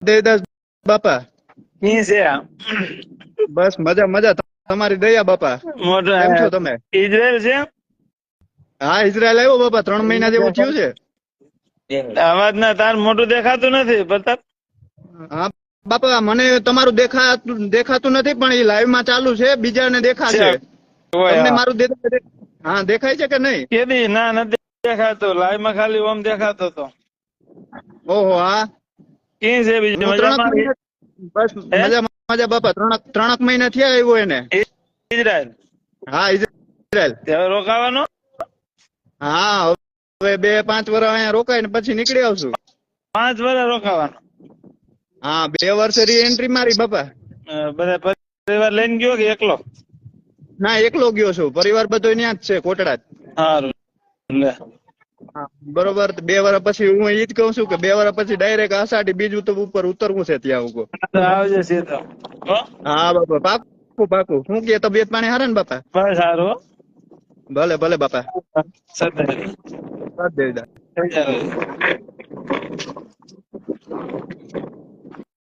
દેવદાસ બાપા કી છે આ? બસ મજા મજા તમારી દયા બાપા મોટો કેમ છો તમે? ઇઝરાયલ છે? હા ઇઝરાયલ આવ્યો બાપા 3 મહિના જેવું થયું છે. અવાજ ના તાર મોટું દેખાતું નથી પ્રતાપ. હા બાપા મને તમારું દેખાતું નથી પણ એ લાઈવ માં ચાલુ છે બીજાને દેખાશે. તમને મારું હા દેખાય છે કે નહીં? કેદી ના નથી દેખાતો, લાઈવ માં ખાલી ઓમ દેખાતો તો. ઓહો હા કી છે બીજું હું 3 મજામાં? મહિના બસ મજા મજા બાપા 3 મહિના થયા આવ્યો એને. ઇઝરાયલ? હા ઇઝરાયલ. હવે રોકાવાનો? હા હવે 2-5 વર્ષ અહીંયા રોકાય ને પછી નીકળી આવશું. 5 વર્ષ રોકાવાનો? હા 2 વર્ષ રી એન્ટ્રી મારી બાપા. બધા પરિવાર લઈને ગયો કે એકલો? ના એકલો ગયો છું, પરિવાર બધો ત્યાં જ છે કોટડા જ. સારું લે. બરોબર 2 વર્ષ પછી હું ઈ જ કહું છું કે 2 વર્ષ પછી ડાયરેક્ટ આષાઢી બીજ ઉપર ઉતરવું છે ત્યાં ઉપર. આવજે સીધો. હા બાપા પાકું પાકું. શું કે તબિયત પાણી હારા ને બાપા? બસ સારું. ભલે ભલે બાપા. સત્ય. સાથ દેવદાસ.